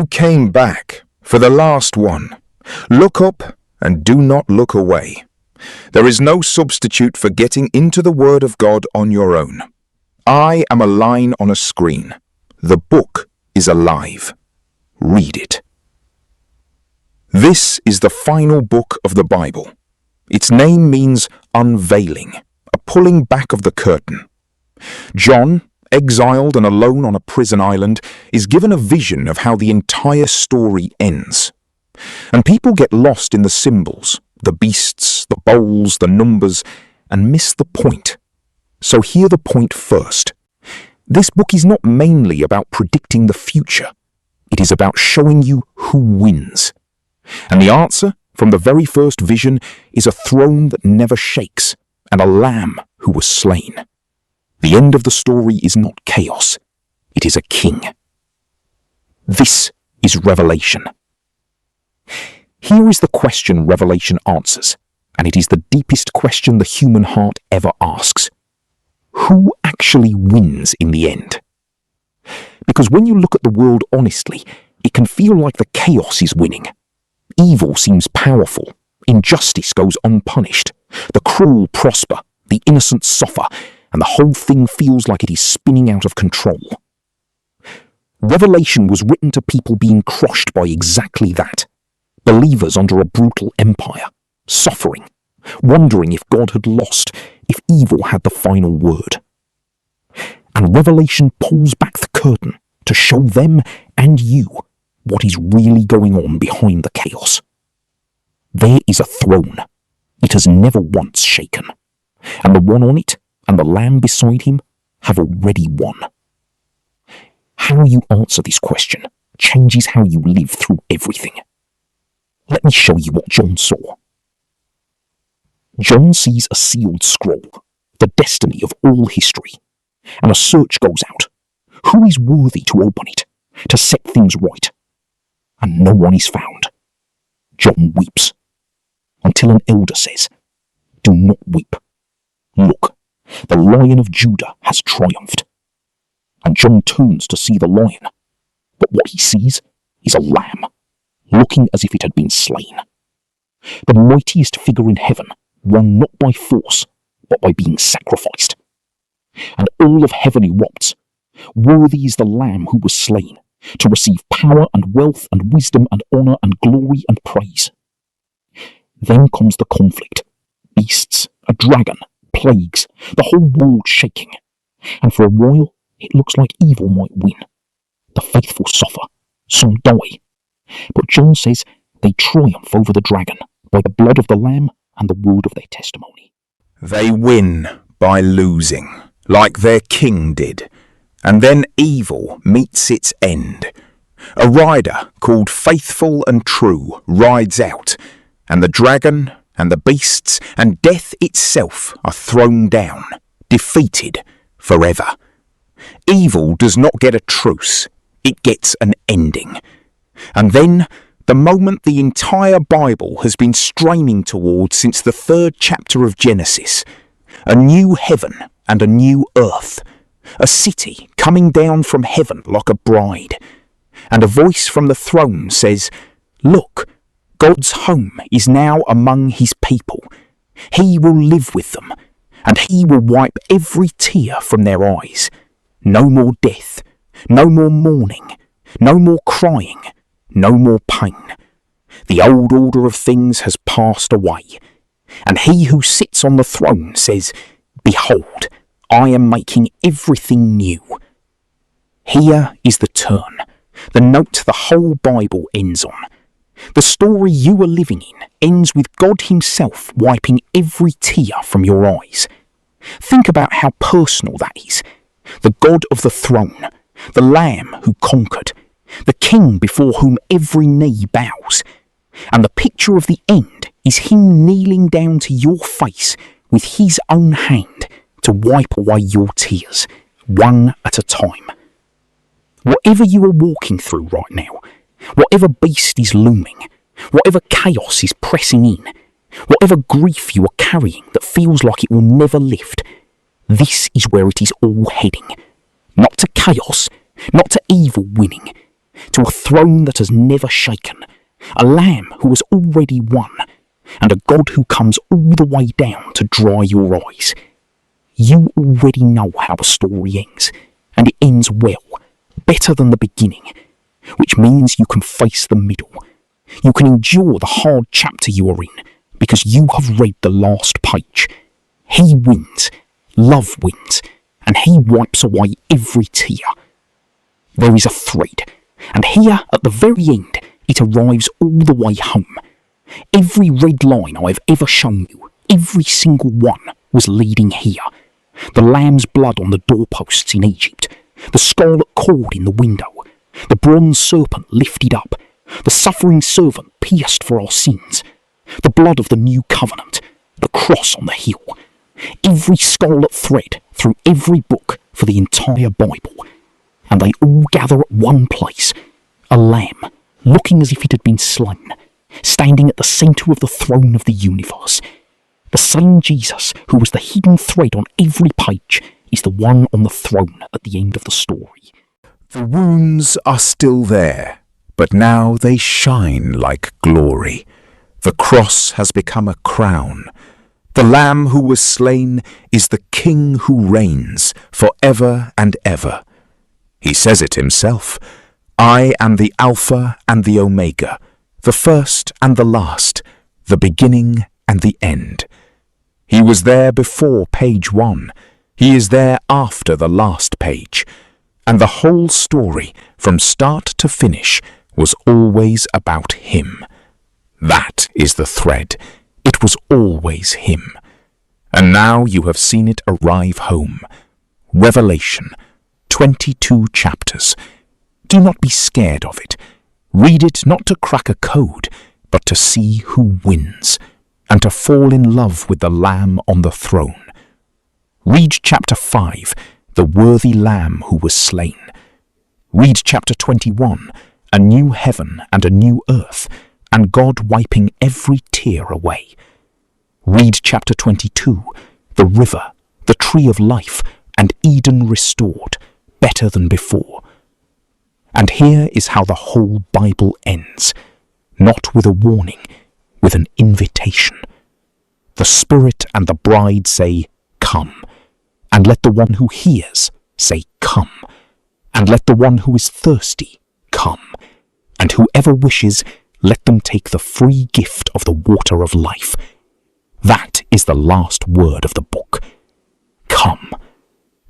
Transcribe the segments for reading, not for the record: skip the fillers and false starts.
You came back for the last one. Look up and do not look away. There is no substitute for getting into the Word of God on your own. I am a line on a screen. The book is alive. Read it. This is the final book of the Bible. Its name means unveiling, a pulling back of the curtain. John, exiled and alone on a prison island, is given a vision of how the entire story ends. And people get lost in the symbols, the beasts, the bowls, the numbers, and miss the point. So hear the point first. This book is not mainly about predicting the future. It is about showing you who wins. And the answer, from the very first vision, is a throne that never shakes, and a lamb who was slain. The end of the story is not chaos. It is a king. This is Revelation. Here is the question Revelation answers, and it is the deepest question the human heart ever asks. Who actually wins in the end? Because when you look at the world honestly, it can feel like the chaos is winning. Evil seems powerful. Injustice goes unpunished. The cruel prosper. The innocent suffer. And the whole thing feels like it is spinning out of control. Revelation was written to people being crushed by exactly that. Believers under a brutal empire, suffering, wondering if God had lost, if evil had the final word. And Revelation pulls back the curtain to show them and you what is really going on behind the chaos. There is a throne. It has never once shaken. And the one on it and the lamb beside him have already won. How you answer this question changes how you live through everything. Let me show you what John saw. John sees a sealed scroll, the destiny of all history, and a search goes out. Who is worthy to open it, to set things right? And no one is found. John weeps, until an elder says, "Do not weep. Look, the Lion of Judah has triumphed." And John turns to see the lion, but what he sees is a lamb, looking as if it had been slain. The mightiest figure in heaven, won not by force, but by being sacrificed. And all of heaven erupts. Worthy is the Lamb who was slain, to receive power and wealth and wisdom and honour and glory and praise. Then comes the conflict. Beasts, a dragon, plagues, the whole world shaking. And for a while, it looks like evil might win. The faithful suffer, some die. But John says they triumph over the dragon by the blood of the Lamb and the word of their testimony. They win by losing, like their king did. And then evil meets its end. A rider called Faithful and True rides out, and the dragon and the beasts and death itself are thrown down, defeated forever. Evil does not get a truce, it gets an ending. And then, the moment the entire Bible has been straining towards since the 3rd chapter of Genesis, a new heaven and a new earth, a city coming down from heaven like a bride, and a voice from the throne says, "Look, God's home is now among his people. He will live with them, and he will wipe every tear from their eyes. No more death, no more mourning, no more crying, no more pain. The old order of things has passed away." And he who sits on the throne says, "Behold, I am making everything new." Here is the turn, the note the whole Bible ends on. The story you are living in ends with God himself wiping every tear from your eyes. Think about how personal that is. The God of the throne, the Lamb who conquered, the King before whom every knee bows. And the picture of the end is him kneeling down to your face with his own hand to wipe away your tears, one at a time. Whatever you are walking through right now, whatever beast is looming, whatever chaos is pressing in, whatever grief you are carrying that feels like it will never lift, this is where it is all heading. Not to chaos, not to evil winning, to a throne that has never shaken, a Lamb who has already won, and a God who comes all the way down to dry your eyes. You already know how the story ends, and it ends well, better than the beginning, which means you can face the middle. You can endure the hard chapter you are in, because you have read the last page. He wins, love wins, and he wipes away every tear. There is a thread, and here at the very end it arrives all the way home. Every red line I have ever shown you, every single one, was leading here. The lamb's blood on the doorposts in Egypt, the scarlet cord in the window, the bronze serpent lifted up, the suffering servant pierced for our sins, the blood of the new covenant, the cross on the hill. Every scarlet thread through every book for the entire Bible. And they all gather at one place, a lamb, looking as if it had been slain, standing at the centre of the throne of the universe. The same Jesus who was the hidden thread on every page is the one on the throne at the end of the story. The wounds are still there, but now they shine like glory. The cross has become a crown. The Lamb who was slain is the King who reigns forever and ever. He says it himself, I am the Alpha and the Omega, the first and the last, the beginning and the end. He was there before page 1. He is there after the last page. And the whole story, from start to finish, was always about him. That is the thread. It was always him. And now you have seen it arrive home. Revelation, 22 chapters. Do not be scared of it. Read it not to crack a code, but to see who wins, and to fall in love with the Lamb on the throne. Read chapter 5, the worthy Lamb who was slain. Read chapter 21, a new heaven and a new earth, and God wiping every tear away. Read chapter 22, the river, the tree of life, and Eden restored, better than before. And here is how the whole Bible ends, not with a warning, with an invitation. The Spirit and the bride say, come, and let the one who hears say, come, and let the one who is thirsty come, and whoever wishes, let them take the free gift of the water of life. That is the last word of the book. Come.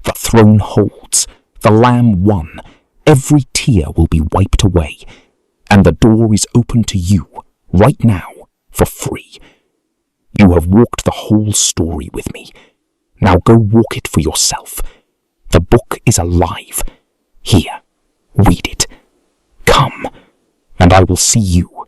The throne holds, the Lamb won, every tear will be wiped away, and the door is open to you, right now, for free. You have walked the whole story with me. Now go walk it for yourself. The book is alive. Here, read it. Come, and I will see you